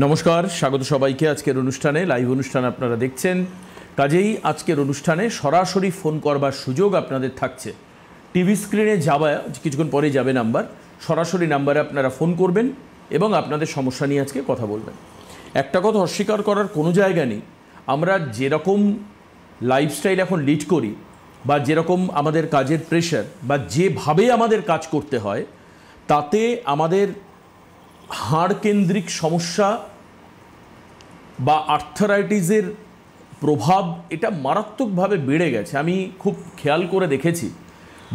নমস্কার, স্বাগত সবাইকে আজকের অনুষ্ঠানে। লাইভ অনুষ্ঠান আপনারা দেখছেন, কাজেই আজকের অনুষ্ঠানে সরাসরি ফোন করবার সুযোগ আপনাদের থাকছে। টিভি স্ক্রিনে যাওয়া কিছুক্ষণ পরে যাবে নাম্বার, সরাসরি নাম্বারে আপনারা ফোন করবেন এবং আপনাদের সমস্যা নিয়ে আজকে কথা বলবেন। একটা কথা অস্বীকার করার কোনো জায়গা নেই, আমরা যেরকম লাইফস্টাইল এখন লিড করি বা যেরকম আমাদের কাজের প্রেশার বা যেভাবে আমাদের কাজ করতে হয়, তাতে আমাদের হাড় কেন্দ্রিক সমস্যা বা আর্থারাইটিসের প্রভাব এটা মারাত্মকভাবে বেড়ে গেছে। আমি খুব খেয়াল করে দেখেছি,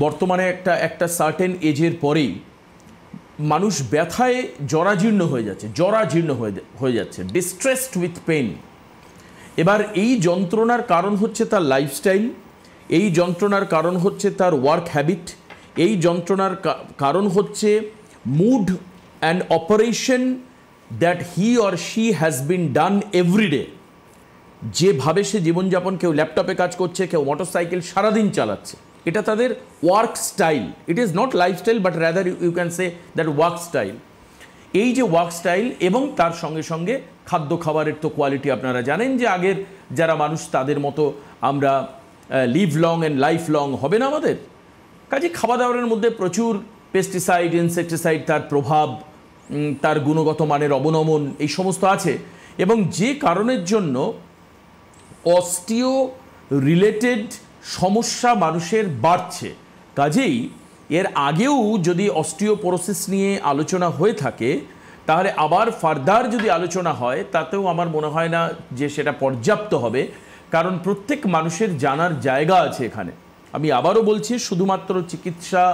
বর্তমানে একটা সার্টেন এজের পরেই মানুষ ব্যথায় জরাজীর্ণ হয়ে যাচ্ছে, ডিস্ট্রেসড উইথ পেন। এবার এই যন্ত্রণার কারণ হচ্ছে তার লাইফস্টাইল, এই যন্ত্রণার কারণ হচ্ছে তার ওয়ার্ক হ্যাবিট, এই যন্ত্রণার কারণ হচ্ছে mood and operation that he or she has been done every day। যেভাবে সে জীবনযাপন, কেউ ল্যাপটপে কাজ করছে, কেউ মোটরসাইকেল সারাদিন চালাচ্ছে, এটা তাদের work style. It is not lifestyle but rather you can say that work style. এই যে ওয়ার্ক স্টাইল এবং তার সঙ্গে সঙ্গে খাদ্য খাবারের তো কোয়ালিটি আপনারা জানেন যে আগের যারা মানুষ তাদের মতো আমরা live long and life long হবে না আমাদের। কাজে খাওয়া দাওয়ার মধ্যে প্রচুর পেস্টিসাইড, ইনসেকটিসাইড, তার প্রভাব, তার গুণগত মানের অবনমন এই সমস্ত আছে, এবং যে কারণের জন্য অস্টিও রিলেটেড সমস্যা মানুষের বাড়ছে। কাজেই এর আগেও যদি অস্টিওপোরোসিস নিয়ে আলোচনা হয়ে থাকে, তাহলে আবার ফার্দার যদি আলোচনা হয় তাতেও আমার মনে হয় না যে সেটা পর্যাপ্ত হবে, কারণ প্রত্যেক মানুষের জানার জায়গা আছে এখানে। আমি আবারও বলছি, শুধুমাত্র চিকিৎসা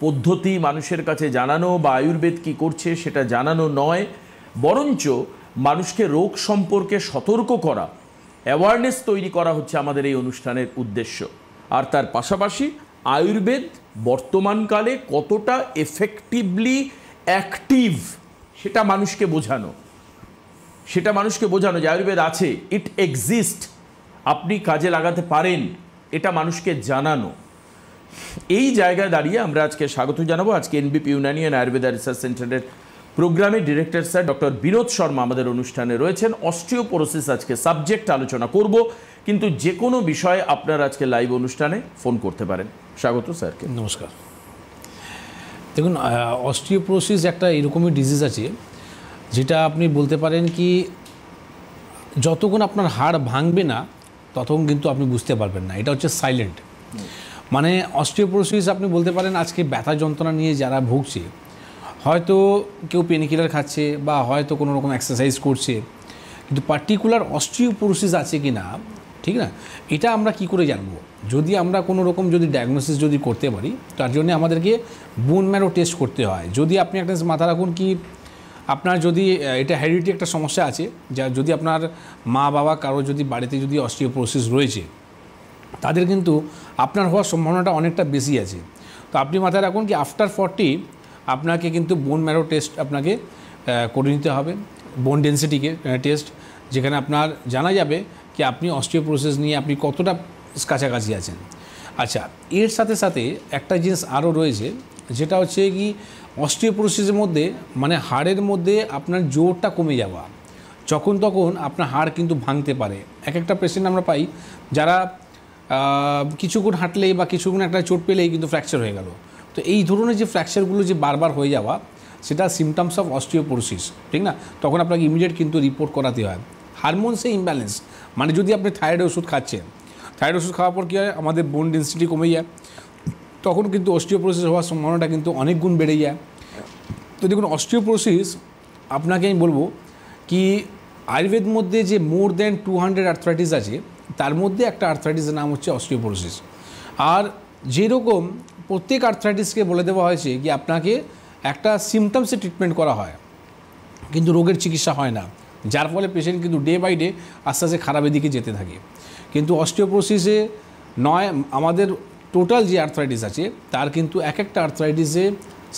পদ্ধতি মানুষের কাছে জানানো বা আয়ুর্বেদ কী করছে সেটা জানানো নয়, বরঞ্চ মানুষকে রোগ সম্পর্কে সতর্ক করা, অ্যাওয়ারনেস তৈরি করা হচ্ছে আমাদের এই অনুষ্ঠানের উদ্দেশ্য। আর তার পাশাপাশি আয়ুর্বেদ বর্তমানকালে কতটা এফেক্টিভলি অ্যাক্টিভ সেটা মানুষকে বোঝানো যে আয়ুর্বেদ আছে, ইট এক্সিস্ট, আপনি কাজে লাগাতে পারেন, এটা মানুষকে জানানো। এই জায়গায় দাঁড়িয়ে আমরা আজকে স্বাগত জানাবো আজকে NBP Unani and Ayurveda research সেন্টারের প্রোগ্রামের director sir doctor Binod Sharma আমাদের অনুষ্ঠানে রয়েছেন। অস্টিওপোরোসিস আজকে সাবজেক্ট আলোচনা করব, কিন্তু যে কোনো বিষয়ে আপনারা আজকে লাইভ অনুষ্ঠানে ফোন করতে পারেন। স্বাগত স্যারকে। নমস্কার। দেখুন, অস্টিওপোরোসিস একটা এরকমই ডিজিজ আছে যেটা আপনি বলতে পারেন কি যতক্ষণ আপনার হাড় ভাঙবে না ততক্ষণ কিন্তু আপনি বুঝতে পারবেন না। এটা হচ্ছে সাইলেন্ট। মানে অস্টিওপোরোসিস আপনি বলতে পারেন আজকে ব্যথা যন্ত্রণা নিয়ে যারা ভুগছে, হয়তো কেউ পেনকিলার খাচ্ছে বা হয়তো কোনো রকম এক্সারসাইজ করছে, কিন্তু পার্টিকুলার অস্টিওপোরোসিস আছে কি না, ঠিক না, এটা আমরা কি করে জানবো? যদি আমরা কোনো রকম যদি ডায়াগনোসিস যদি করতে পারি, তার জন্য আমাদেরকে বোন ম্যারো টেস্ট করতে হয়। যদি আপনি একটা মাথা রাখুন কি আপনার যদি এটা হেরিডিটি একটা সমস্যা আছে, যা যদি আপনার মা বাবা কারো যদি বাড়িতে যদি অস্টিওপোরোসিস রয়েছে, তাদের কিন্তু আপনার হওয়ার সম্ভাবনাটা অনেকটা বেশি আছে। তো আপনি মাথায় রাখুন কি আফটার 40 আপনাকে কিন্তু বোন ম্যারো টেস্ট আপনাকে করে নিতে হবে, বোন ডেন্সিটিকে টেস্ট, যেখানে আপনার জানা যাবে কি আপনি অস্টিওপোরোসিস নিয়ে আপনি কতটা কাছাকাছি আছেন। আচ্ছা, এর সাথে সাথে একটা জিনিস আরও রয়েছে, যেটা হচ্ছে কি অস্টিওপোরোসিসের মধ্যে মানে হাড়ের মধ্যে আপনার জোরটা কমে যাওয়া, যখন তখন আপনার হাড় কিন্তু ভাঙতে পারে। একটা পেশেন্ট আমরা পাই যারা কিছুক্ষণ হাঁটলেই বা কিছুক্ষণ একটা চোট পেলেই কিন্তু ফ্র্যাকচার হয়ে গেল। তো এই ধরনের যে ফ্র্যাকচারগুলো যে বারবার হয়ে যাওয়া, সেটা সিমটমস অফ অস্টিওপোরোসিস, ঠিক না? তখন আপনাকে ইমিডিয়েট কিন্তু রিপোর্ট করাতে হয়। হারমোনসে ইমব্যালেন্স, মানে যদি আপনি থাইরয়েড ওষুধ খাচ্ছেন, থাইরয়েড ওষুধ খাওয়ার পর কী হয়, আমাদের বোন ডেন্সিটি কমে যায়, তখন কিন্তু অস্টিওপোরোসিস হওয়ার সম্ভাবনাটা কিন্তু অনেক গুণ বেড়ে যায়। তো দেখুন, অস্টিওপোরোসিস আপনাকে আমি বলবো কি আয়ুর্বেদ মধ্যে যে মোর দ্যান 200 আর্থ্রাইটিস আছে, তার মধ্যে একটা আর্থ্রাইটিসের নাম হচ্ছে অস্টিওপোরোসিস। আর যেরকম প্রত্যেক আর্থ্রাইটিসকে বলে দেওয়া হয়েছে কি আপনাকে একটা সিমটমসে ট্রিটমেন্ট করা হয়, কিন্তু রোগের চিকিৎসা হয় না, যার ফলে পেশেন্ট কিন্তু ডে বাই ডে আস্তে আস্তে খারাপের দিকে যেতে থাকে। কিন্তু অস্টিওপোরোসিসে নয়, আমাদের টোটাল যে আর্থ্রাইটিস আছে তার কিন্তু একটা আর্থ্রাইটিসে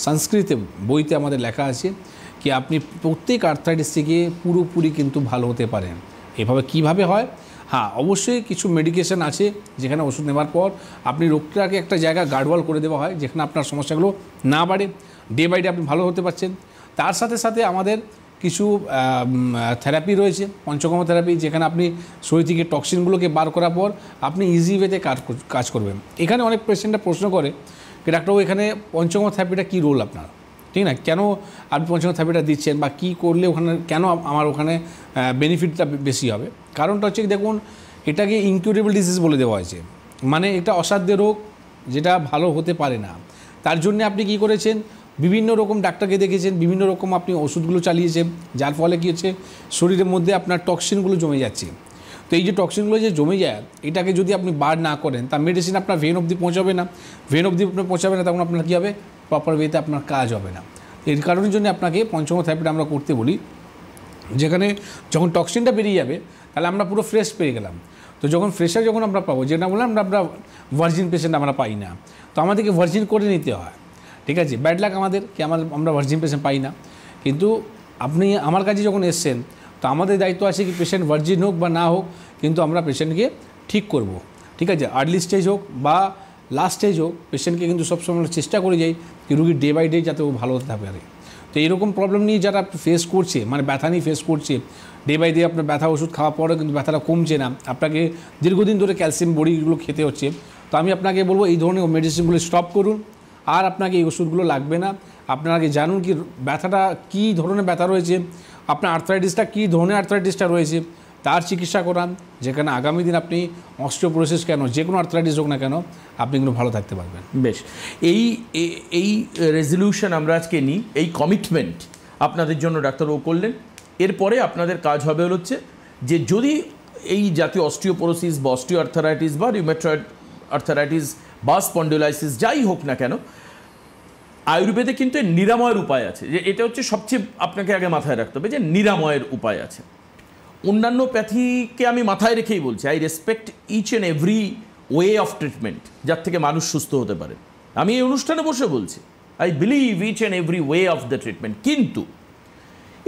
সংস্কৃতে বইতে আমাদের লেখা আছে কি আপনি প্রত্যেক আর্থ্রাইটিস থেকে পুরোপুরি কিন্তু ভালো হতে পারেন। এভাবে কিভাবে হয়? হ্যাঁ, অবশ্যই কিছু মেডিকেশন আছে যেখানে ওষুধ নেওয়ার পর আপনি রোগটাকে একটা জায়গা গার্ডওয়াল করে দেওয়া হয়, যেখানে আপনার সমস্যাগুলো না বাড়ে, ডে বাই ডে আপনি ভালো হতে পারছেন। তার সাথে সাথে আমাদের কিছু থেরাপি রয়েছে, পঞ্চকর্ম থেরাপি, যেখানে আপনি শরীর থেকে টক্সিনগুলোকে বার করার পর আপনি ইজি ওয়েতে কাজ করবেন। এখানে অনেক পেশেন্টরা প্রশ্ন করে কি ডাক্তারবাবু এখানে পঞ্চকর্ম থেরাপিটা কী রোল আপনার, ঠিক না, কেন আপনি পঞ্চকর্ম থেরাপিটা দিচ্ছেন বা কী করলে ওখানে কেন আমার ওখানে বেনিফিটটা বেশি হবে? কারণটা হচ্ছে দেখুন, এটাকে ইনকিউরেবল ডিজিজ বলে দেওয়া হয়েছে, মানে এটা অসাধ্য রোগ যেটা ভালো হতে পারে না। তার জন্য আপনি কি করেছেন, বিভিন্ন রকম ডাক্তারকে দেখেছেন, বিভিন্ন রকম আপনি ওষুধগুলো চালিয়েছেন, যার ফলে কী হচ্ছে শরীরের মধ্যে আপনার টক্সিনগুলো জমে যাচ্ছে। তো এই যে টক্সিনগুলো যে জমে যায়, এটাকে যদি আপনি বার না করেন, তার মেডিসিন আপনার ভেন অবধি পৌঁছাবে না, ভেন অবধি আপনার পৌঁছাবে না, তখন আপনার কী হবে, প্রপার ওয়েতে আপনার কাজ হবে না। এর কারণের জন্য আপনাকে পঞ্চকর্ম থেরাপিটা আমরা করতে বলি, যেখানে যখন টক্সিনটা বেরিয়ে যাবে তাহলে আমরা পুরো ফ্রেশ পেয়ে গেলাম। তো যখন ফ্রেশার যখন আমরা পাবো, যেটা বললাম আমরা ভার্জিন পেশেন্ট আমরা পাই না, তো আমাদেরকে ভার্জিন করে নিতে হয়, ঠিক আছে। ব্যাড লাক আমাদের কি আমরা ভার্জিন পেশেন্ট পাই না। কিন্তু আপনি আমার কাছে যখন এসছেন, তো আমাদের দায়িত্ব আছে কি পেশেন্ট ভার্জিন হোক বা না হোক, কিন্তু আমরা পেশেন্টকে ঠিক করব, ঠিক আছে। আর্লি স্টেজ হোক বা লাস্ট স্টেজ হোক, পেশেন্টকে কিন্তু সবসময় আমরা চেষ্টা করে যাই কি রুগীর ডে বাই ডে যাতে ও ভালো হতে পারে। তো এইরকম প্রবলেম নিয়ে যারা ফেস করছে, মানে ব্যথা নিয়ে ফেস করছে, ডে বাই ডে আপনার ব্যথা ওষুধ খাওয়ার পরেও কিন্তু ব্যথাটা কমছে না, আপনাকে দীর্ঘদিন ধরে ক্যালসিয়াম বড়িগুলো খেতে হচ্ছে, তো আমি আপনাকে বলবো এই ধরনের মেডিসিনগুলো স্টপ করুন, আর আপনাকে এই ওষুধগুলো লাগবে না। আপনার আগে জানুন কি ব্যথাটা কী ধরনের ব্যথা রয়েছে, আপনার আর্থ্রাইটিসটা কী ধরনের আর্থ্রাইটিসটা রয়েছে, তার চিকিৎসা করান, যেখানে আগামী দিন আপনি অস্টিওপোরোসিস কেন, যে কোনো আর্থ্রাইটিস হোক না কেন, আপনি কিন্তু ভালো থাকতে পারবেন। বেশ, এই রেজলিউশন আমরা আজকে নিই, এই কমিটমেন্ট আপনাদের জন্য ডাক্তারবাবু করলেন। এরপরে আপনাদের কাজ হবে হচ্ছে যে যদি এই জাতীয় অস্টিওপোরোসিস বা অস্টিও আর্থারাইটিস বা রিউমেটয়েড আর্থারাইটিস বা স্পন্ডিলাইসিস যাই হোক না কেন, আয়ুর্বেদে কিন্তু নিরাময়ের উপায় আছে। যে এটা হচ্ছে সবচেয়ে আপনাকে আগে মাথায় রাখতে হবে যে নিরাময়ের উপায় আছে। অন্যান্য প্যাথিকে আমি মাথায় রেখেই বলছি, I respect each and every way of treatment যার থেকে মানুষ সুস্থ হতে পারে। আমি এই অনুষ্ঠানে বসে বলছি I believe each and every way of the treatment. কিন্তু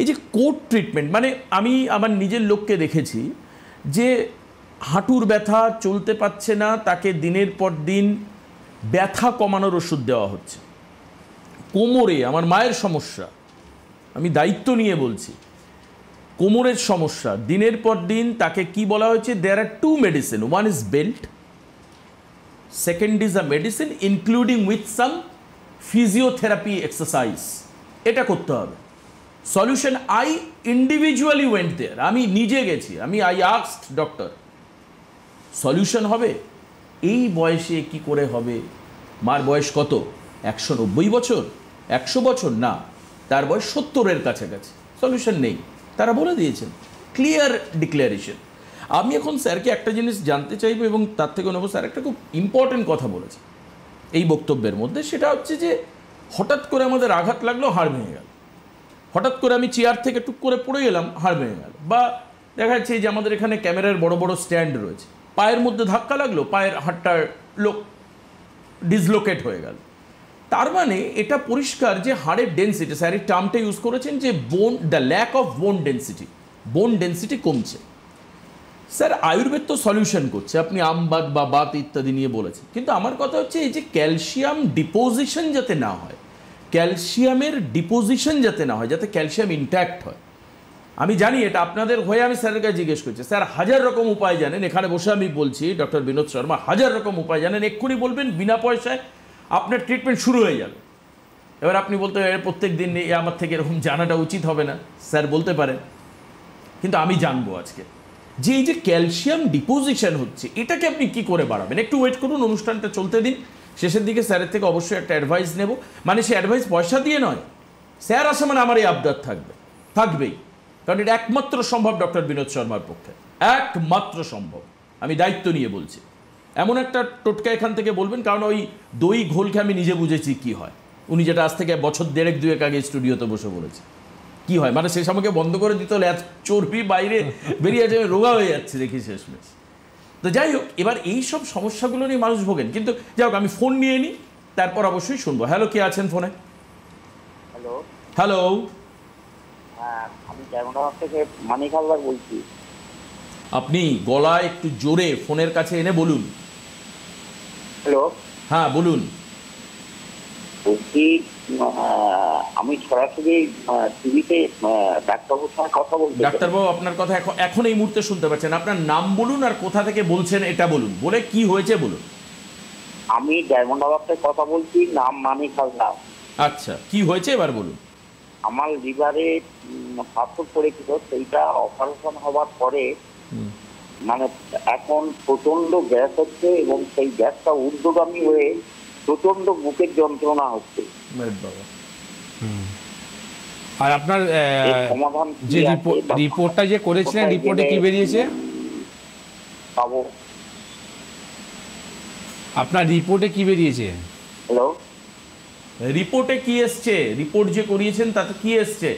এই যে কোড ট্রিটমেন্ট, মানে আমি আমার নিজের লোককে দেখেছি যে হাঁটুর ব্যথা, চলতে পারছে না, তাকে দিনের পর দিন ব্যথা কমানোর ওষুধ দেওয়া হচ্ছে। কোমরে, আমার মায়ের সমস্যা, আমি দায়িত্ব নিয়ে বলছি, কোমরের সমস্যা, দিনের পর দিন তাকে কি বলা হয়েছে, there are two medicine, one is belt, second is a medicine including with some physiotherapy exercise, এটা করতে হবে। Solution, I individually went there, আমি নিজে গেছি, আই আস্কড ডক্টর সলিউশন হবে? এই বয়সে কি করে হবে? মার বয়স কত? 190 বছর, 100 বছর না, তার বয়স 70-এর কাছাকাছি। সলিউশন নেই, তারা বলে দিয়েছেন, ক্লিয়ার ডিক্লারেশন। আমি এখন স্যারকে একটা জিনিস জানতে চাইবো এবং তার থেকে নেবো, স্যার একটা খুব ইম্পর্টেন্ট কথা বলেছে এই বক্তব্যের মধ্যে, সেটা হচ্ছে যে হঠাৎ করে আমাদের আঘাত লাগলো, হাড় ভেঙে গেল, হঠাৎ করে আমি চেয়ার থেকে টুক করে পড়ে গেলাম, হাড় ভেঙে গেল, বা দেখা যাচ্ছে যে আমাদের এখানে ক্যামেরার বড় বড় স্ট্যান্ড রয়েছে, পায়ের মধ্যে ধাক্কা লাগলো, পায়ের হাড়টার ডিসলোকেট হয়ে গেল। তার মানে এটা পরিষ্কার যে হাড়ের ডেন্সিটি, স্যার এই টার্মটা ইউজ করেছেন যে bone, the lack of bone density কমছে। স্যার আয়ুর্বেদ তো সলিউশন করছে, আপনি আমবাত বা বাত ইত্যাদি নিয়ে বলেছেন, কিন্তু আমার কথা হচ্ছে এই যে ক্যালসিয়াম ডিপোজিশন যাতে না হয়, ক্যালসিয়ামের ডিপোজিশন যাতে না হয়, যাতে ক্যালসিয়াম ইনট্যাক্ট হয়। আমি জানি এটা আপনাদের হয়ে আমি স্যারের কাছে জিজ্ঞেস করছি, স্যার 1000 রকম উপায় জানেন, এখানে বসে আমি বলছি ডক্টর বিনোদ শর্মা 1000 রকম উপায় জানেন, এক্ষুনি বলবেন বিনা পয়সায় আপনার ট্রিটমেন্ট শুরু হয়ে যাবে। এবার আপনি বলতে প্রত্যেক দিন আমার থেকে এরকম জানাটা উচিত হবে না, স্যার বলতে পারেন, কিন্তু আমি জানবো আজকে যে এই যে ক্যালসিয়াম ডিপোজিশন হচ্ছে, এটাকে আপনি কি করে বাড়াবেন। একটু ওয়েট করুন, অনুষ্ঠানটা চলতে দিন, শেষের দিকে স্যারের থেকে অবশ্যই একটা অ্যাডভাইস নেব, মানে সে অ্যাডভাইস পয়সা দিয়ে নয়, স্যার আসে মানে আমার এই আবদার থাকবেই, কারণ এটা একমাত্র সম্ভব ডক্টর বিনোদ শর্মার পক্ষে, একমাত্র সম্ভব, আমি দায়িত্ব নিয়ে বলছি। এমন একটা টোটকা এখান থেকে বলবেন, কারণ ওই দই ঘোলকে আমি নিজে বুঝেছি কি হয়, উনি যেটা আজ থেকে বছর 1.5-2 আগে স্টুডিওতে বসে বলেছে কি হয়, মানে শেষ আমাকে বন্ধ করে দিতে হলে এত চর্বি বাইরে বেরিয়ে যাবে, রোগা হয়ে যাচ্ছে দেখি শেষমেশ। তো যাই হোক, এবার এই সব সমস্যাগুলো নিয়ে মানুষ ভোগেন, কিন্তু যাই হোক আমি ফোন নিয়ে নিই, তারপর অবশ্যই শুনবো। হ্যালো, কে আছেন ফোনে? হ্যালো, হ্যাঁ, আমি ক্যামেরা থেকে মানিক হালদার বলছি। আপনি গলা একটু জোরে ফোনের কাছে এনে বলুন। হ্যালো, হ্যাঁ বলুন। বলছি আমি সরাসরি টিভিতে ডাক্তারবাবুর সঙ্গে কথা বলতে চাই। ডাক্তারবাবু আপনার কথা এখন এই মুহূর্তে শুনতে পাচ্ছেন। আপনার নাম বলুন আর কোথা থেকে বলছেন এটা বলুন, বলে কি হয়েছে বলুন। আমি ডায়মন্ড হারবার থেকে কথা বলছি, নাম মানিক হালদার। আচ্ছা, কি হয়েছে এবার বলুন। আমার লিভারে পাথর পড়েছিল, সেইটা অপারেশন হওয়ার পরে মানে এখন প্রচন্ড গ্যাস হচ্ছে এবং সেই গ্যাসটা ঊর্ধ্বগামী হয়ে প্রচন্ড বুকের যন্ত্রণা হচ্ছে। বাবা, আর আপনার এর সমাধান কি যে আছে বা রিপোর্টটা যে করেছিলেন, কোথায় রিপোর্টে কি গেলে বেরিয়েছে? পাবো? আপনার রিপোর্টে কি বেরিয়েছে? হ্যালো, রিপোর্টে কি এসছে? রিপোর্ট যে করিয়েছেন তাতে কি এসছে?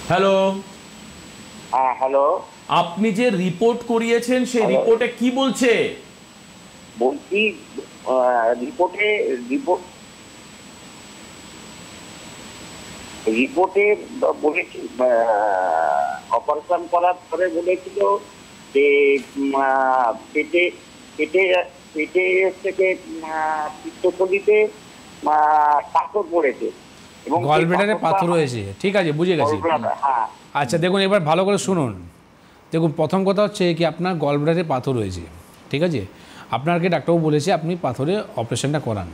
হ্যালো, হ্যাঁ হ্যালো, আপনি যে রিপোর্ট করিয়েছেন সেই Hello? রিপোর্টে কি বলছে? বলছি রিপোর্টে বলেছি, অপারেশন করার পরে বলেছিল যে পেটে পেটে পেটে থেকে পিত্তথলিতে পাথর পড়েছে এবং সেই গলব্লাডারে পাথরটা- পাথর হয়েছে, ঠিক আছে, বুঝে গেছি। gallbladder, হ্যাঁ। আচ্ছা দেখুন, এবার ভালো করে শুনুন। দেখুন, প্রথম কথা হচ্ছে কি আপনার গলব্লাডারে পাথর হয়েছে, ঠিক আছে। আপনাকে ডাক্তারবাবু বলেছে আপনি পাথরে অপারেশনটা করান।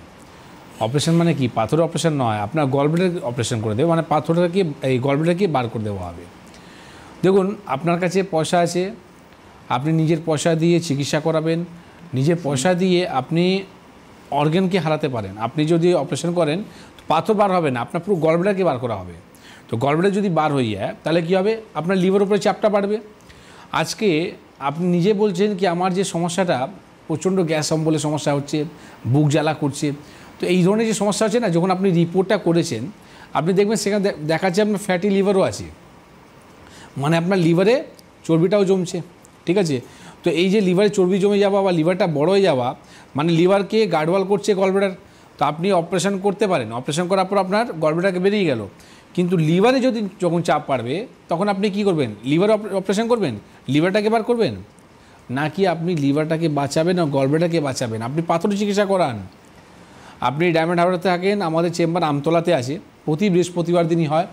অপারেশন মানে কি? পাথরে অপারেশন নয়, আপনার গলব্লাডার অপারেশন করে দেবে, মানে পাথরটাকে এই গলব্লাডারকে বার করে দেওয়া হবে। দেখুন, আপনার কাছে পয়সা আছে, আপনি নিজের পয়সা দিয়ে চিকিৎসা করাবেন, নিজের পয়সা দিয়ে আপনি অর্গানকে হারাতে পারেন। আপনি যদি অপারেশন করেন পাথর বার হবে না, আপনার পুরো গলব্লাডারকে বার করা হবে। তো গলব্লাডার যদি বার হয়ে যায় তাহলে কী হবে? আপনার লিভার উপরে চাপটা বাড়বে। আজকে আপনি নিজে বলছেন কি আমার যে সমস্যাটা প্রচণ্ড গ্যাস অম্বলের সমস্যা হচ্ছে, বুক জ্বালা করছে। তো এই ধরনের যে সমস্যা হচ্ছে না, যখন আপনি রিপোর্টটা করেছেন আপনি দেখবেন সেখানে দেখাচ্ছে আপনার ফ্যাটি লিভারও আছে, মানে আপনার লিভারে চর্বিটাও জমছে, ঠিক আছে। তো এই যে লিভারে চর্বি জমে যাওয়া বা লিভারটা বড় হয়ে যাওয়া মানে লিভারকে গার্ডওয়াল করছে গলব্লাডার। তো আপনি অপারেশন করতে পারেন, অপারেশন করার পর আপনার গলব্লাডারকে বেরিয়ে গেল, কিন্তু লিভারে যদি যখন চাপ পাড়বে তখন আপনি কি করবেন? লিভার অপারেশন করবেন, লিভারটাকে বার করবেন, নাকি আপনি লিভারটাকে বাঁচাবেন না গলব্লাডারকে বাঁচাবেন? আপনি পাথরের চিকিৎসা করান। আপনি ডায়মন্ড হারবারে থাকেন, আমাদের চেম্বার আমতলাতে আছে, প্রতি বৃহস্পতিবার দিনই হয়।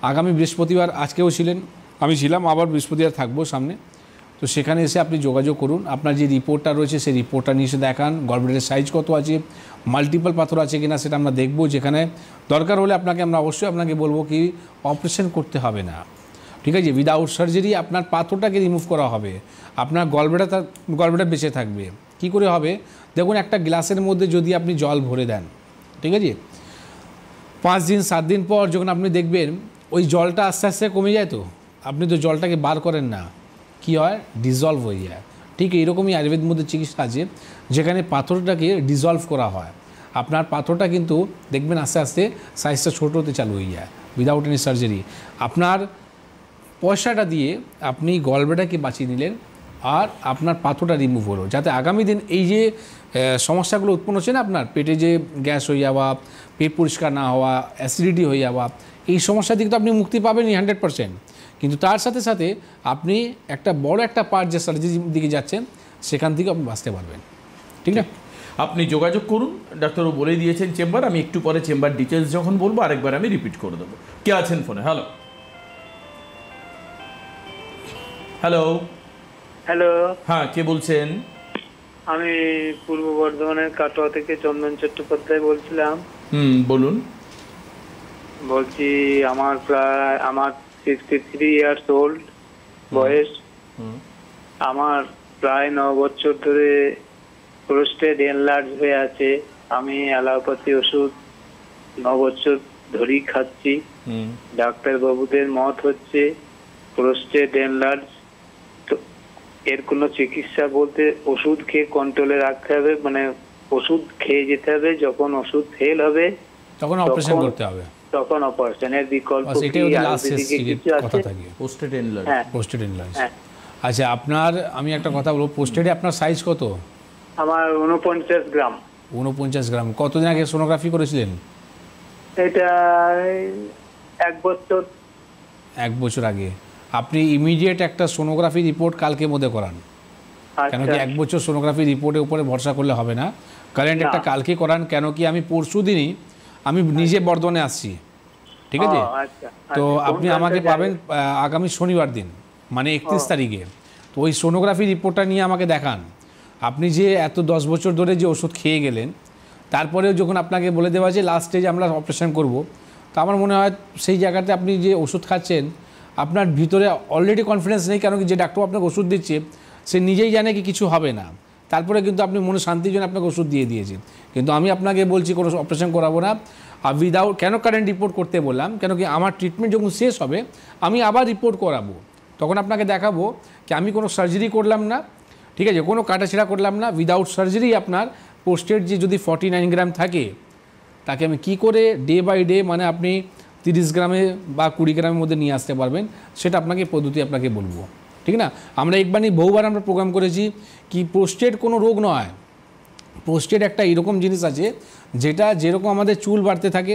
আগামী বৃহস্পতিবার আজকেও ছিলেন, আমি ছিলাম, আবার বৃহস্পতিবার থাকবো সামনে। তো সেখানে এসে আপনি যোগাযোগ করুন, আপনার যে রিপোর্টটা রয়েছে সেই রিপোর্টটা নিয়ে এসে দেখান, গলব্লাডারের সাইজ কত আছে, মাল্টিপল পাথর আছে কিনা সেটা আমরা দেখব। যেখানে দরকার হলে আমরা অবশ্যই আপনাকে বলবো কি অপারেশন করতে হবে না, ঠিক আছে, উইদাউট সার্জারি আপনার পাথরটাকে রিমুভ করা হবে, আপনার গলব্লাডার বেঁচে থাকবে। কি করে হবে? দেখুন, একটা গ্লাসের মধ্যে যদি আপনি জল ভরে দেন, ঠিক আছে, 5 দিন 7 দিন পর যখন আপনি দেখবেন ওই জলটা আস্তে আস্তে কমে যায়, তো আপনি তো জলটাকে বার করেন না, কি হয়? ডিজলভ হয়ে যায়। ঠিক এইরকমই আয়ুর্বেদের মধ্যে চিকিৎসা আছে যেখানে পাথরটাকে ডিজলভ করা হয়। আপনার পাথরটা কিন্তু দেখবেন আস্তে আস্তে সাইজটা ছোটো হতে চালু হয়ে যায় উইদাউট এনি সার্জারি। আপনার পয়সাটা দিয়ে আপনি গলব্লাডারকে বাঁচিয়ে নিলেন আর আপনার পাথরটা রিমুভ হলো, যাতে আগামী দিন এই যে সমস্যাগুলো উৎপন্ন হচ্ছে না, আপনার পেটে যে গ্যাস হয়ে যাওয়া, পেট পরিষ্কার না হওয়া, অ্যাসিডিটি হয়ে যাওয়া, এই সমস্যা থেকে তো আপনি মুক্তি পাবেনই 100%, কিন্তু তার সাথে সাথে আপনি একটা বড় একটা পার্ট যে সার্জারির দিকে যাচ্ছেন সেখান থেকে আপনি বাঁচতে পারবেন, ঠিক না? আপনি যোগাযোগ করুন, ডাক্তারবাবু বলে দিয়েছেন চেম্বার। আমি একটু পরে চেম্বার ডিটেলস যখন বলবো আরেকবার আমি রিপিট করে দেবো। কে আছেন ফোনে? হ্যালো হ্যালো হ্যালো, হ্যাঁ, কে বলছেন? আমি পূর্ব বর্ধমানের কাটোয়া থেকে চন্দন চট্টোপাধ্যায় বলছিলাম। বলুন। বলছি আমার 63 ইয়ার্স ওল্ড বয়স। আমার প্রায় 9 বছর ধরে প্রোস্টেট এনলার্জ হয়ে আছে। আমি অ্যালোপ্যাথি ওষুধ 9 বছর ধরেই খাচ্ছি। ডাক্তার বাবুদের মত হচ্ছে প্রোস্টেট এনলার্জ, তো এর কোনো চিকিৎসা বলতে ওষুধ খেয়ে কন্ট্রোলে রাখতে হবে, মানে ওষুধ খেয়ে যেতে হবে, যখন ওষুধ ফেল হবে তখন অপারেশন করতে হবে, তখন অপারেশনের বিকল্প বাস এটাই ওদের লাস্ট আয়ুর্বেদিকে কিছু কথা আছে? থাকে। Posted enlarge. হ্যাঁ, পোস্টেড এনলার্জ। হ্যাঁ। আচ্ছা, আপনার আমি একটা কথা বলবো, পোস্টেডে আপনার সাইজ কত? আমার 49 গ্রাম। 49 গ্রাম। কতদিন আগে সোনোগ্রাফি করেছিলেন? এটা 1 বছর। 1 বছর আগে। আপনি ইমিডিয়েট একটা সোনোগ্রাফি রিপোর্ট কালকে মধ্যে করান, কেন কি আচ্ছা, 1 বছর সোনোগ্রাফি রিপোর্টের উপরে ভরসা করলে হবে না। কারেন্ট একটা কালকে করান, কেন কি আমি পরশু দিনই আমি নিজে বর্ধমানে আসছি, ঠিক আছে? আচ্ছা, তো আচ্ছা, আপনি কোন আমাকে তারিখে পাবেন আগামী শনিবার দিন, মানে 31 তারিখে। তো ওই সোনোগ্রাফি রিপোর্টটা নিয়ে আমাকে দেখান। আপনি যে এত 10 বছর ধরে যে ওষুধ খেয়ে গেলেন, তারপরেও যখন আপনাকে বলে দেওয়া যে লাস্ট স্টেজে আমরা অপারেশন করব, তো আমার মনে হয় সেই জায়গাতে আপনি যে ওষুধ খাচ্ছেন আপনার ভিতরে অলরেডি কনফিডেন্স নেই, কেন কি যে ডাক্তার আপনাকে ওষুধ দিচ্ছে সে নিজেই জানে কি কিছু হবে না, তারপরে কিন্তু আপনি মনে শান্তির জন্য আপনাকে ওষুধ দিয়ে দিয়েছেন। কিন্তু আমি আপনাকে বলছি কোনো অপারেশন করাবো না। আর উইদাউট কেন কারেন্ট রিপোর্ট করতে বললাম, কেন কি আমার ট্রিটমেন্ট যখন শেষ হবে আমি আবার রিপোর্ট করাবো, তখন আপনাকে দেখাবো কি আমি কোনো সার্জারি করলাম না, ঠিক আছে, কোনো কাটাছেড়া করলাম না, উইদাউট সার্জারি আপনার পোস্টেড যে যদি 49 গ্রাম থাকে তাকে আমি কি করে ডে বাই ডে, মানে আপনি 30 গ্রামে বা 20 গ্রামের মধ্যে নিয়ে আসতে পারবেন, সেটা আপনাকে পদ্ধতি আপনাকে বলবো, ঠিক না? আমরা একবার নিয়ে বহুবার আমরা প্রোগ্রাম করেছি কি পোস্টেড কোনো রোগ নয়, পোস্টেড একটা এরকম জিনিস আছে যেটা যেরকম আমাদের চুল বাড়তে থাকে,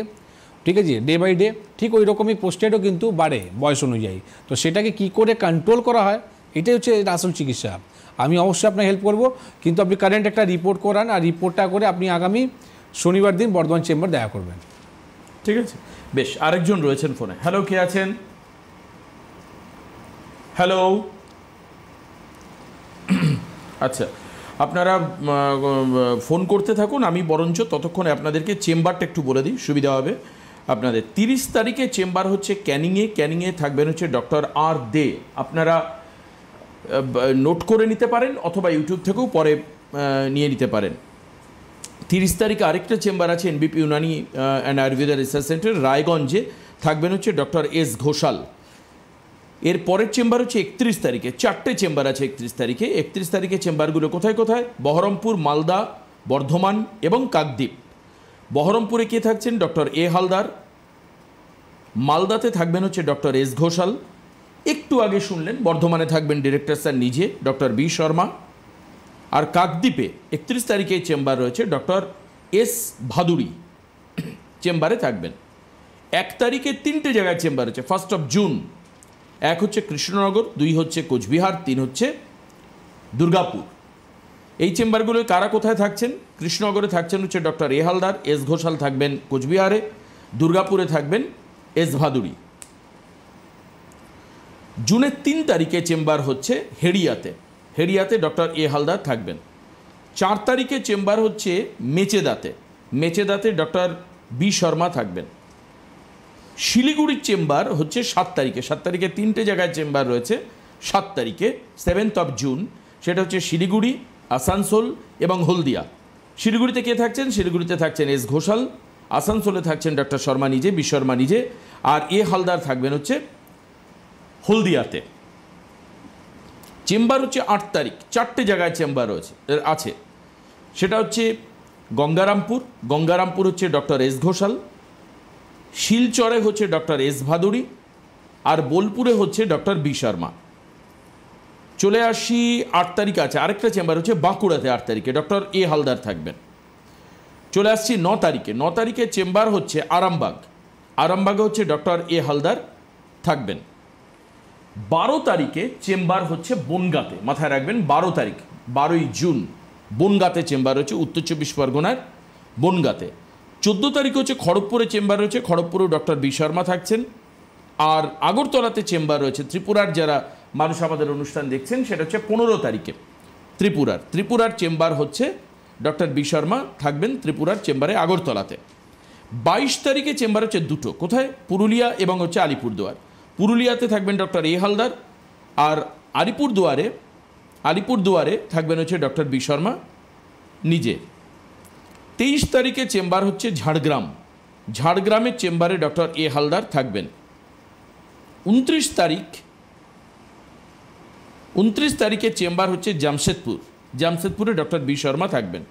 ঠিক আছে, ডে বাই ডে, ঠিক ওই রকমই পোস্টেডও কিন্তু বাড়ে বয়স অনুযায়ী। তো সেটাকে কি করে কন্ট্রোল করা হয়, এটাই হচ্ছে আসল চিকিৎসা। আমি অবশ্যই আপনাকে হেল্প করব, কিন্তু আপনি কারেন্ট একটা রিপোর্ট করান, আর রিপোর্টটা করে আপনি আগামী শনিবার দিন বর্ধমান চেম্বার দেখা করবেন। ঠিক আছে, বেশ। আরেকজন রয়েছেন ফোনে। হ্যালো, কে আছেন? হ্যালো। আচ্ছা, আপনারা ফোন করতে থাকুন, আমি বরঞ্চ ততক্ষণে আপনাদেরকে চেম্বারটা একটু বলে দিই, সুবিধা হবে আপনাদের। 30 তারিখে চেম্বার হচ্ছে ক্যানিংয়ে থাকবেন হচ্ছে ডক্টর আর দে। আপনারা নোট করে নিতে পারেন অথবা ইউটিউব থেকেও পরে নিয়ে নিতে পারেন। 30 তারিখে আরেকটা চেম্বার আছে NBP Unani and Ayurveda research centre রায়গঞ্জে, থাকবেন হচ্ছে ডক্টর এস ঘোষাল। এর পরের চেম্বার হচ্ছে 31 তারিখে, 4টে চেম্বার আছে 31 তারিখে। 31 তারিখে চেম্বারগুলো কোথায় কোথায়? বহরমপুর, মালদা, বর্ধমান এবং কাকদ্বীপ। বহরমপুরে কে থাকছেন? Doctor A Haldar. মালদাতে থাকবেন হচ্ছে ডক্টর এস ঘোষাল। একটু আগে শুনলেন বর্ধমানে থাকবেন ডিরেক্টর স্যার নিজে, ডক্টর বি শর্মা। আর কাকদ্বীপে 31 তারিখে চেম্বার রয়েছে ডক্টর এস ভাদুড়ি, চেম্বারে থাকবেন। 1 তারিখে 3টে জায়গায় চেম্বার হচ্ছে 1 জুন। 1 হচ্ছে কৃষ্ণনগর, 2 হচ্ছে কোচবিহার, 3 হচ্ছে দুর্গাপুর। এই চেম্বারগুলোয় কারা কোথায় থাকছেন? কৃষ্ণনগরে থাকছেন হচ্ছে doctor A Haldar, S Ghoshal থাকবেন কোচবিহারে, দুর্গাপুরে থাকবেন এস ভাদুড়ি। জুনের 3 তারিখে চেম্বার হচ্ছে হেড়িয়াতে ডক্টর এ হালদার থাকবেন। 4 তারিখে চেম্বার হচ্ছে মেচেদাতে ডক্টর বি শর্মা থাকবেন। শিলিগুড়ির চেম্বার হচ্ছে 7 তারিখে 3টে জায়গায় চেম্বার রয়েছে 7 তারিখে 7 জুন, সেটা হচ্ছে শিলিগুড়ি, আসানসোল এবং হলদিয়া। শিলিগুড়িতে কে থাকছেন? শিলিগুড়িতে থাকছেন এস ঘোষাল, আসানসোলে থাকছেন ডক্টর শর্মা নিজে, বি শর্মা নিজে, আর এ হালদার থাকবেন হচ্ছে হলদিয়াতে। চেম্বার হচ্ছে 8 তারিখ, 4টে জায়গায় চেম্বার আছে, সেটা হচ্ছে গঙ্গারামপুর হচ্ছে ডক্টর এস ঘোষাল, শিলচরে হচ্ছে ডক্টর এস ভাদুড়ি, আর বোলপুরে হচ্ছে ডক্টর বি শর্মা। চলে আসি 8 তারিখ আছে আরেকটা চেম্বার হচ্ছে বাঁকুড়াতে, 8 তারিখে ডক্টর এ হালদার থাকবেন। চলে আসছি 9 তারিখে চেম্বার হচ্ছে আরামবাগে হচ্ছে ডক্টর এ হালদার থাকবেন। 12 তারিখে চেম্বার হচ্ছে বনগাঁতে, মাথায় রাখবেন 12 তারিখ, 12ই জুন বনগাঁতে চেম্বার হচ্ছে, উত্তর 24 পরগনার বনগাঁতে। 14 তারিখ হচ্ছে খড়গপুরে চেম্বার রয়েছে, খড়গপুরেও ডক্টর বি শর্মা থাকছেন। আর আগরতলাতে চেম্বার রয়েছে ত্রিপুরার, যারা মানুষ আমাদের অনুষ্ঠান দেখছেন, সেটা হচ্ছে 15 তারিখে ত্রিপুরার চেম্বার হচ্ছে ডক্টর বি শর্মা থাকবেন ত্রিপুরার চেম্বারে আগরতলাতে। 22 তারিখে চেম্বার হচ্ছে 2টো, কোথায়? পুরুলিয়া এবং হচ্ছে আলিপুরদুয়ার। পুরুলিয়াতে থাকবেন ডক্টর এ হালদার, আর আলিপুরদুয়ারে থাকবেন হচ্ছে ডক্টর বি শর্মা নিজে। 23 তারিখে চেম্বার হচ্ছে ঝাড়গ্রামের চেম্বারে ডক্টর এ হালদার থাকবেন। 29 তারিখে চেম্বার হচ্ছে জামশেদপুরে ডক্টর বি শর্মা থাকবেন।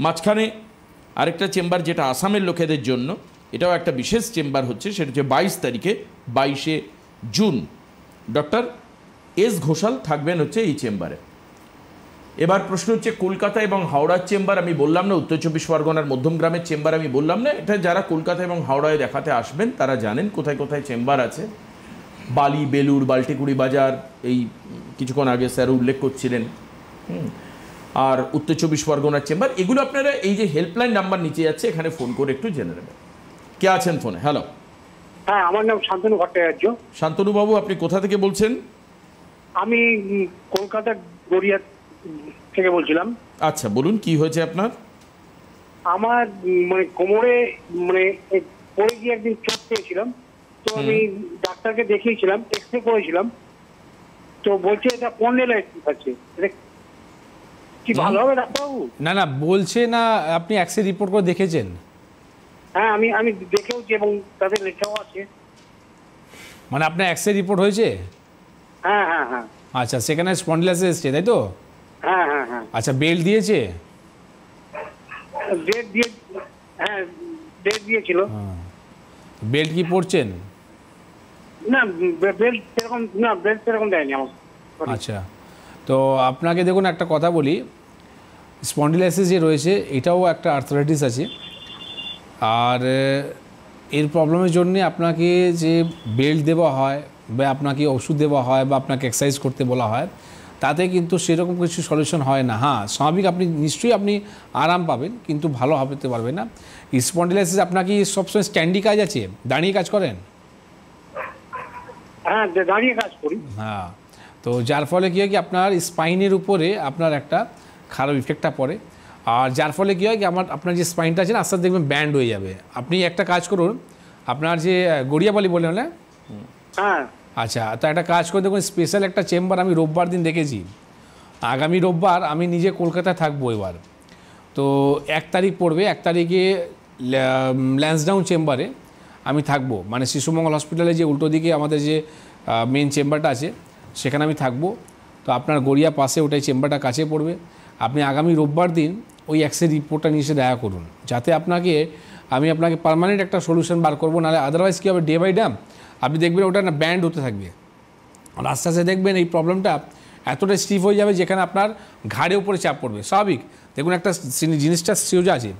মাঝখানে আরেকটা চেম্বার যেটা আসামের লোকেদের জন্য, এটাও একটা বিশেষ চেম্বার হচ্ছে, সেটা হচ্ছে 22 তারিখে 22শে জুন ডক্টর এস ঘোষাল থাকবেন হচ্ছে এই চেম্বারে। এবার প্রশ্ন হচ্ছে কলকাতা এবং হাওড়ার চেম্বার আমি বললাম না, উত্তর 24 পরগনার মধ্যমগ্রামের চেম্বার আমি বললাম না। এটা যারা কলকাতা এবং হাওড়ায় দেখাতে আসবেন তারা জানেন কোথায় কোথায় চেম্বার আছে। বালি, বেলুর, বাল্টিকুড়ি বাজার, এই কিছুক্ষণ আগে স্যার উল্লেখ করছিলেন। আর উত্তর 24 পরগনার চেম্বার, এগুলো আপনারা এই যে হেল্পলাইন নাম্বার নিচে যাচ্ছে এখানে ফোন করে একটু জেনে নেবেন। কে আছেন ফোনে? হ্যালো। হ্যাঁ, আমার নাম শান্তনু ভট্টাচার্য। শান্তনু বাবু, আপনি কোথা থেকে বলছেন? আমি কলকাতার গড়িয়া থেকে বলছিলাম। আচ্ছা, বলুন কি হয়েছে আপনার? আমার মানে কোমরে মানে পড়ে গিয়ে একদিন চোট পেয়েছিলাম, তো আমি ডাক্তারকে দেখিয়েছিলাম, এক্সরে করেছিলাম, তো বলছে এটা স্পন্ডিলাইটিস আছে। এটা কি ভালো হবে ডাক্তারবাবু? না না, বলছে না, আপনি এক্সরে রিপোর্ট করে দেখেছেন? হ্যাঁ, আমি দেখেওছি এবং তাদের লেখাও আছে। মানে আপনার এক্সরে রিপোর্ট হয়েছে? হ্যাঁ হ্যাঁ হ্যাঁ। আচ্ছা, সেখানে স্পন্ডিলাইটিস এসছে, তাই তো? হ্যাঁ হ্যাঁ হ্যাঁ। আচ্ছা, বেল্ট দিয়েছে? ডেট দিয়েছিল। বেল্ট কি পরছেন? না, বেল্ট সেরকম দেয়নি আমার। আচ্ছা, তো আপনাকে দেখুন একটা কথা বলি, স্পন্ডিলাইটিস যে রয়েছে এটাও একটা আর্থ্রাইটিস আছে, আর এর প্রবলেমের জন্য আপনাকে যে বেল্ট দেওয়া হয় বা আপনাকে ওষুধ দেওয়া হয় বা আপনাকে এক্সারসাইজ করতে বলা হয়, তাতে কিন্তু সেরকম কিছু সলিউশন হয় না। হ্যাঁ, স্বাভাবিক আপনি নিশ্চয়ই আপনি আরাম পাবেন, কিন্তু ভালো হতে পারবে না। স্পন্ডিলাইটিস আপনাকে সবসময় স্ট্যান্ডি কাজ আছে, দাঁড়িয়ে কাজ করেন? হ্যাঁ, দাঁড়িয়ে কাজ করি। হ্যাঁ, তো যার ফলে কী হয় কি আপনার স্পাইনের উপরে আপনার একটা খারাপ ইফেক্টটা পড়ে, আর যার ফলে কী হয় কি আপনার যে স্পাইনটা আছে না, আস্তে আস্তে দেখবেন ব্যান্ড হয়ে যাবে। আপনি একটা কাজ করুন, আপনার যে গড়িয়াবালি বললেন না? হ্যাঁ। আচ্ছা, তো একটা কাজ করে দেখুন, স্পেশাল একটা চেম্বার আমি রোববার দিন দেখেছি। আগামী রোববার আমি নিজে কলকাতায় থাকবো এবার, তো 1 তারিখ পড়বে, 1 তারিখে ল্যান্সডাউন চেম্বারে আমি থাকবো, মানে শিশুমঙ্গল হসপিটালে যে উল্টো দিকে আমাদের যে মেন চেম্বারটা আছে সেখানে আমি থাকবো। তো আপনার গড়িয়া পাশে ওটাই চেম্বারটা কাছে পড়বে। আপনি আগামী রোববার দিন ওই এক্সরে রিপোর্টটা নিয়ে এসে দেখা করুন, যাতে আপনাকে পার্মানেন্ট একটা সলিউশন বার করবো। নাহলে আদারওয়াইজ কী হবে, ডে বাই ডে আপনি দেখবেন ওটা না ব্যান্ড হতে থাকবে, আর আস্তে আস্তে দেখবেন এই প্রবলেমটা এতটা স্টিফ হয়ে যাবে যেখানে আপনার ঘাড়ের উপরে চাপ পড়বে। স্বাভাবিক, দেখুন একটা জিনিসটা সোজা আছে,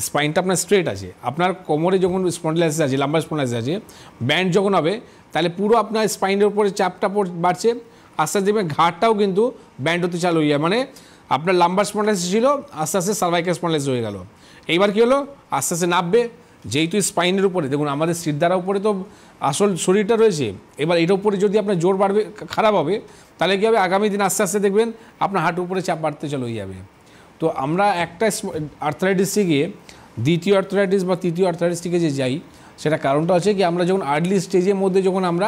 স্পাইনটা আপনার স্ট্রেট আছে, আপনার কোমরে যখন স্পন্ডিলাইটিস আছে, লাম্বার স্পন্ডিলাইটিস আছে, ব্যান্ড যখন হবে তাহলে পুরো আপনার স্পাইনের উপরে চাপটা বাড়ছে, আস্তে আস্তে দেখবেন ঘাড়টাও কিন্তু ব্যান্ড হতে চালু হয়ে যায়। মানে আপনার লাম্বার স্পন্ডিলাইটিস ছিল, আস্তে আস্তে সার্ভাইকাল স্পন্ডিলাইটিস হয়ে গেল। এইবার কী হলো, আস্তে আস্তে নামবে, যেহেতু স্পাইনের উপরে দেখুন আমাদের সিদ্ধারার উপরে তো আসল শরীরটা রয়েছে, এবার এটার উপরে যদি আপনার জোর বাড়বে, খারাপ হবে, তাহলে কী হবে, আগামী দিন আস্তে আস্তে দেখবেন আপনার হাঁটুর উপরে চাপ বাড়তে চলে যাবে। তো আমরা একটা আর্থ্রাইটিস থেকে দ্বিতীয় আর্থ্রাইটিস বা তৃতীয় আর্থ্রাইটিস থেকে যে যাই, সেটা কারণটা হচ্ছে কি আমরা যখন আর্লি স্টেজের মধ্যে যখন আমরা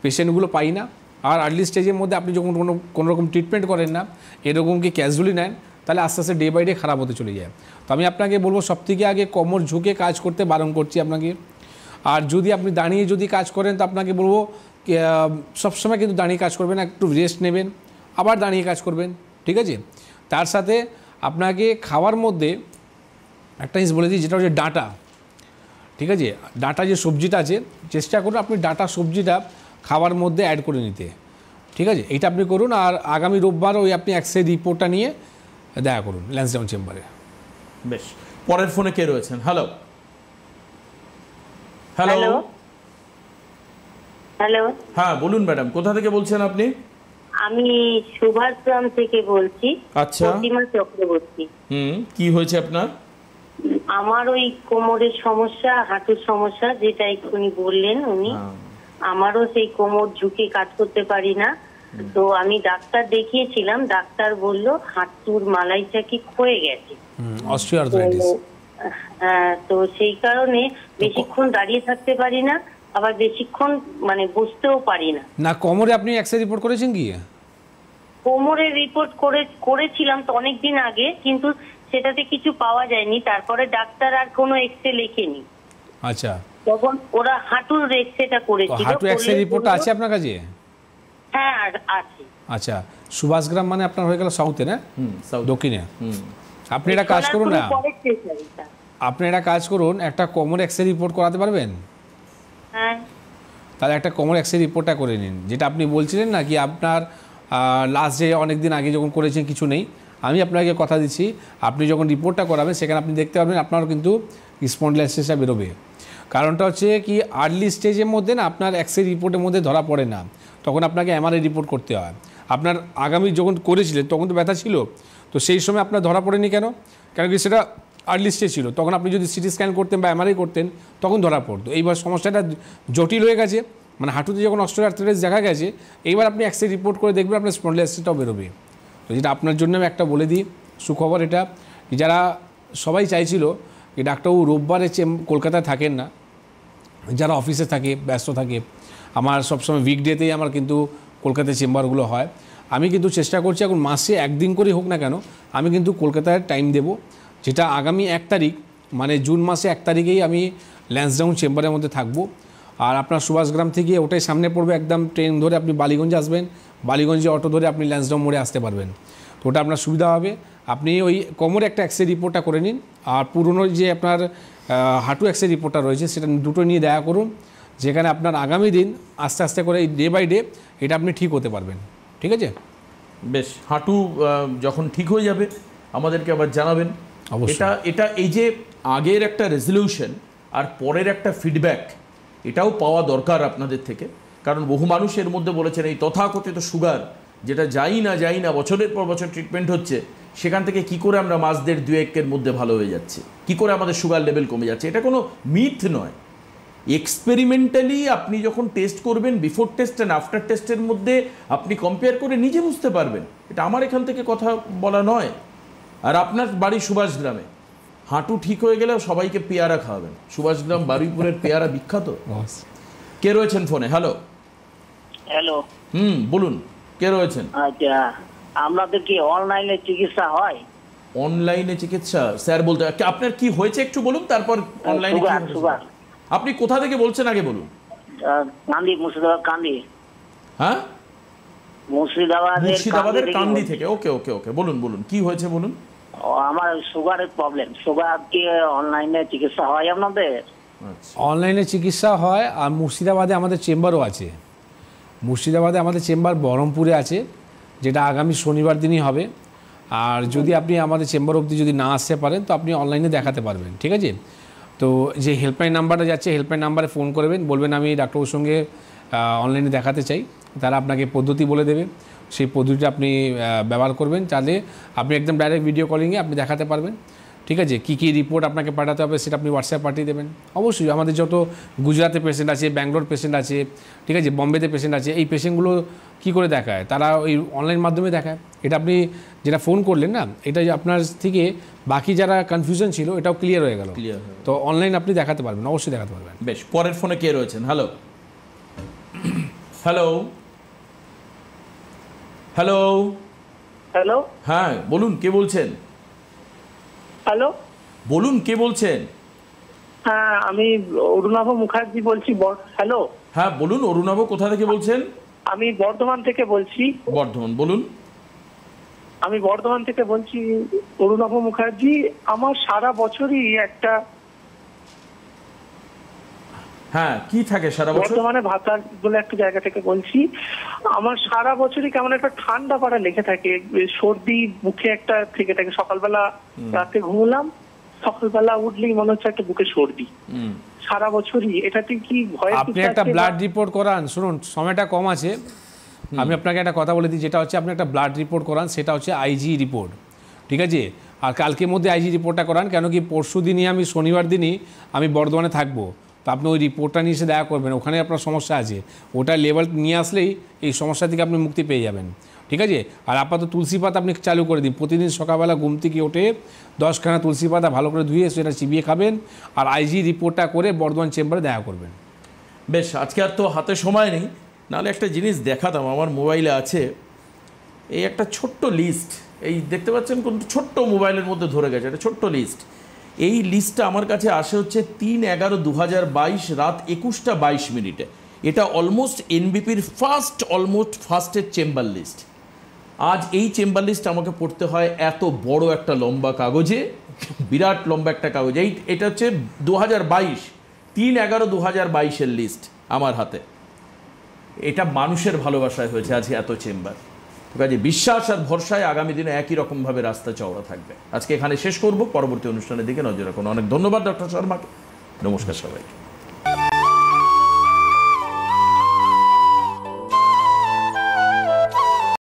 পেশেন্টগুলো পাই না, আর আর্লি স্টেজের মধ্যে আপনি যখন কোনো রকম ট্রিটমেন্ট করেন না, এরকম কি ক্যাজুয়ালি নেন, তাহলে আস্তে আস্তে ডে বাই ডে খারাপ হতে চলে যায়। তো আমি আপনাকে বলবো সবথেকে আগে কোমর ঝুঁকে কাজ করতে বারণ করছি আপনাকে। আর যদি আপনি দাঁড়িয়ে যদি কাজ করেন, তো আপনাকে বলবো সবসময় কিন্তু দাঁড়িয়ে কাজ করবেন না, একটু রেস্ট নেবেন, আবার দাঁড়িয়ে কাজ করবেন, ঠিক আছে? তার সাথে আপনাকে খাওয়ার মধ্যে একটা জিনিস বলে দিই, যেটা হচ্ছে ডাঁটা, ঠিক আছে? ডাঁটা যে সবজিটা আছে, চেষ্টা করুন আপনি ডাঁটা সবজিটা খাওয়ার মধ্যে অ্যাড করে নিতে, ঠিক আছে? এইটা আপনি করুন। আর আগামী রোববার ওই আপনি এক্সরে রিপোর্টটা নিয়ে দেখা করুন ল্যান্সডাউন চেম্বারে। বেশ, পরের ফোনে কে রয়েছেন? Hello hello hello. হ্যাঁ বলুন ম্যাডাম, কোথা থেকে বলছেন আপনি? আমি সুভাষগ্রাম থেকে বলছি। আচ্ছা, প্রতিমা চক্রবর্তী। কি হয়েছে আপনার? আমার ওই কোমরের সমস্যা, হাঁটুর সমস্যা, যেটা এক্ষুনি বললেন উনি, আমারও সেই কোমর ঝুঁকে কাজ করতে পারি না। তো আমি ডাক্তার দেখিয়েছিলাম, ডাক্তার বলল হাঁটুর মালাইটা কি ক্ষয়ে গেছে, অস্টিওআর্থ্রাইটিস। তো সেই কারণে বেশিক্ষণ দাঁড়িয়ে থাকতে পারি না, আবার বেশিক্ষণ মানে বসতেও পারি না। না, কোমরে আপনি এক্সরে রিপোর্ট করেছেন কি? কোমরের রিপোর্ট করেছিলাম তো অনেকদিন আগে, কিন্তু সেটাতে কিছু পাওয়া যায়নি। তারপরে ডাক্তার আর কোনো এক্সরে লেখেনি। আচ্ছা, তখন ওরা হাঁটুর এক্সরেটা করেছিল। হাঁটু এক্সরে রিপোর্টটা আছে আপনার কাছে? হ্যাঁ আছে। আচ্ছা, সুভাষগ্রাম মানে আপনার হয়ে গেল সাউথে না? দক্ষিণে। আপনি একটা কাজ করুন না, আপনি একটা কাজ করুন, একটা কোমর এক্সরে রিপোর্ট করাতে পারবেন? হ্যাঁ, তাহলে একটা কোমর এক্সরে রিপোর্টটা করে নিন। যেটা আপনি বলছিলেন না কি আপনার লাস্ট যে অনেক দিন আগে যখন করেছেন কিছু নেই, আমি আপনাকে কথা দিচ্ছি, আপনি যখন রিপোর্টটা করাবেন সেখানে আপনি দেখতে পাবেন আপনারও কিন্তু স্পন্ডিলাইটিসটা বেরোবে। কারণটা হচ্ছে কি আর্লি স্টেজের মধ্যে না আপনার এক্সরে রিপোর্টের মধ্যে ধরা পড়ে না, তখন আপনাকে এমআরআই রিপোর্ট করতে হয়। আপনার আগামী যখন করেছিলেন তখন তো ব্যথা ছিল, তো সেই সময় আপনার ধরা পড়েনি কেন? কারণ কি সেটা আর্লি স্টেজ ছিল, তখন আপনি যদি সিটি স্ক্যান করতেন বা এমআরআই করতেন তখন ধরা পড়তো। এইবার সমস্যাটা জটিল হয়ে গেছে, মানে হাঁটুতে যখন অস্টিওআর্থ্রাইটিস দেখা গেছে, এইবার আপনি এক্সরে রিপোর্ট করে দেখবেন আপনার স্পন্ডিলোলাইসিসটাও বেরোবে। তো যেটা আপনার জন্য আমি একটা বলে দিই সুখবর, এটা যারা সবাই চাইছিল যে ডাক্তারবাবু রোববারে কলকাতায় থাকেন না, যারা অফিসে থাকে ব্যস্ত থাকে, আমার সবসময় উইকডেতেই আমার কিন্তু কলকাতায় চেম্বারগুলো হয়। আমি কিন্তু চেষ্টা করছি এখন মাসে একদিন করেই হোক না কেন আমি কিন্তু কলকাতায় টাইম দেব, যেটা আগামী 1 তারিখ মানে জুন মাসে 1 তারিখেই আমি ল্যান্সডাউন চেম্বারের মধ্যে থাকবো। আর আপনার সুভাষগ্রাম থেকে ওটাই সামনে পড়বে, একদম ট্রেন ধরে আপনি বালিগঞ্জে আসবেন, বালিগঞ্জে অটো ধরে আপনি ল্যান্সডাউন মোড়ে আসতে পারবেন। তো ওটা আপনার সুবিধা হবে। আপনি ওই কোমরে একটা এক্সরে রিপোর্টটা করে নিন, আর পুরনো যে আপনার হাঁটু এক্সরে রিপোর্টটা রয়েছে সেটা দুটো নিয়ে দেখা করুন, যেখানে আপনার আগামী দিন আস্তে আস্তে করে ডে বাই ডে এটা আপনি ঠিক হতে পারবেন। ঠিক আছে? বেশ, হাঁটু যখন ঠিক হয়ে যাবে আমাদেরকে আবার জানাবেন। অবশ্যই। এটা এই যে আগের একটা রেজলিউশন আর পরের একটা ফিডব্যাক, এটাও পাওয়া দরকার আপনাদের থেকে, কারণ বহু মানুষ এর মধ্যে বলেছেন এই তথাকথিত সুগার যেটা যাই না বছরের পর বছর ট্রিটমেন্ট হচ্ছে, সেখান থেকে কি করে আমরা মাস 1.5-2-1 মধ্যে ভালো হয়ে যাচ্ছে, কি করে আমাদের সুগার লেভেল কমে যাচ্ছে। এটা কোনো মিথ নয়, এক্সপেরিমেন্টালি আপনি যখন টেস্ট করবেন, বিফোর টেস্ট অ্যান্ড আফটার টেস্টের মধ্যে আপনি কম্পেয়ার করে নিজে বুঝতে পারবেন। এটা আমার এখান থেকে কথা বলা নয়। আর আপনার বাড়ি সুভাষগ্রামে, হাঁটু ঠিক হয়ে গেলেও সবাইকে পেয়ারা খাওয়াবেন। সুভাষগ্রাম বারুইপুরের পেয়ারা বিখ্যাত। কে রয়েছেন ফোনে? হ্যালো। হ্যালো। বলুন, কে রয়েছেন? আচ্ছা, আপনাদের কি অনলাইনে চিকিৎসা হয়? অনলাইনে চিকিৎসা স্যার বলতে আপনার কি হয়েছে একটু বলুন, তারপর অনলাইনে। আপনি কোথা থেকে বলছেন আগে বলুন। কান্দি, মুর্শিদাবাদ কান্দি। হ্যাঁ, মুর্শিদাবাদের কান্দি থেকে। ওকে ওকে ওকে, বলুন বলুন কি হয়েছে বলুন। আমার সুগারের প্রবলেম। সুগার কি অনলাইনে চিকিৎসা হয় আপনাদের? অনলাইনে চিকিৎসা হয়, আর মুর্শিদাবাদে আমাদের চেম্বারও আছে। মুর্শিদাবাদে আমাদের চেম্বার বহরমপুরে আছে, যেটা আগামী শনিবার দিনই হবে। আর যদি আপনি আমাদের চেম্বার অবধি যদি না আসতে পারেন তো আপনি অনলাইনে দেখাতে পারবেন। ঠিক আছে? তো যে হেল্পলাইন নাম্বারটা যাচ্ছে, হেল্পলাইন নাম্বারে ফোন করবেন, বলবেন আমি ডাক্তারবাবুর সঙ্গে অনলাইনে দেখাতে চাই, তারা আপনাকে পদ্ধতি বলে দেবে, সেই পদ্ধতিটা আপনি ব্যবহার করবেন। তাহলে আপনি একদম ডাইরেক্ট ভিডিও কলিংয়ে আপনি দেখাতে পারবেন। ঠিক আছে? কী কী রিপোর্ট আপনাকে পাঠাতে হবে সেটা আপনি হোয়াটসঅ্যাপ পাঠিয়ে দেবেন। অবশ্যই আমাদের যত গুজরাটে পেশেন্ট আছে, ব্যাঙ্গালোর পেশেন্ট আছে, ঠিক আছে, বম্বেতে পেশেন্ট আছে, এই পেশেন্টগুলো কী করে দেখায়, তারা ওই অনলাইন মাধ্যমে দেখায়। এটা আপনি যেটা ফোন করলেন না, এটা আপনার থেকে বাকি যারা কনফিউশন ছিল এটাও ক্লিয়ার হয়ে গেল। তো অনলাইন আপনি দেখাতে পারবেন, অবশ্যই দেখাতে পারবেন। বেশ, পরের ফোনে কে রয়েছেন? হ্যালো। Hello hello hello. হ্যাঁ বলুন, কে বলছেন? হ্যালো, বলুন কে বলছেন? হ্যাঁ আমি অরুণাভ মুখার্জি বলছি। হ্যালো। হ্যাঁ বলুন, অরুণাভ কোথা থেকে বলছেন? আমি বর্ধমান থেকে বলছি। বর্ধমান, বলুন। আমি বর্ধমান থেকে বলছি, অরুণাভ মুখার্জি। আমার সারা বছরই একটা, হ্যাঁ কি থাকে সারা বছর? বর্তমানে ভাতার বলে একটা জায়গা থেকে বলছি। আমার সারা বছরই কেমন একটা ঠান্ডা পাড়া লেগে থাকে, সর্দি বুকে একটা থেকে থাকে। সকালবেলা রাতে ঘুমলাম, সকালবেলা উঠলেই মনে হচ্ছে একটা বুকে সর্দি। সারা বছরই এটাতে কি ভয়? আপনি একটা ব্লাড রিপোর্ট করান। শুনুন, সময়টা কম আছে, আমি আপনাকে একটা কথা বলে দিই, যেটা হচ্ছে আপনি একটা ব্লাড রিপোর্ট করান, সেটা হচ্ছে আইজি রিপোর্ট। ঠিক আছে? আর কালকের মধ্যে আইজি রিপোর্টটা করান, কেন কি পরশু দিনই আমি শনিবার দিনই আমি বর্ধমানে থাকবো। তো আপনি ওই রিপোর্টটা নিয়ে এসে দেখা করবেন, ওখানে আপনার সমস্যা আছে, ওটা লেভেল নিয়ে আসলেই এই সমস্যা থেকে আপনি মুক্তি পেয়ে যাবেন। ঠিক আছে? আর আপাতত তুলসী পাতা আপনি চালু করে দিন, প্রতিদিন সকালবেলা ঘুম থেকে ওঠে 10খানা তুলসী পাতা ভালো করে ধুয়ে সেটা চিবিয়ে খাবেন, আর আইজি রিপোর্টটা করে বর্ধমান চেম্বারে দেখা করবেন। বেশ, আজকে আর তো হাতে সময় নেই, নাহলে একটা জিনিস দেখাতাম, আমার মোবাইলে আছে এই একটা ছোট্ট লিস্ট। এই দেখতে পাচ্ছেন কোন ছোট্ট মোবাইলের মধ্যে ধরে গেছে, একটা ছোট্ট লিস্ট। এই লিস্টটা আমার কাছে আসে হচ্ছে 3/11/2022 রাত 21:22। এটা অলমোস্ট এনবিপির ফার্স্টের চেম্বার লিস্ট। আজ এই চেম্বার লিস্ট আমাকে পড়তে হয় এত বড় একটা লম্বা কাগজে, বিরাট লম্বা একটা কাগজ। এটা হচ্ছে 2022, 3/11/2022 লিস্ট আমার হাতে। এটা মানুষের ভালোবাসায় হয়েছে আজ এত চেম্বার। কাজে বিশ্বাস আর ভরসায় আগামী দিনে একই রকমভাবে রাস্তা চওড়া থাকবে। আজকে এখানে শেষ করব, পরবর্তী অনুষ্ঠানের দিকে নজর রাখুন। অনেক ধন্যবাদ ডক্টর শর্মাকে। নমস্কার সবাইকে।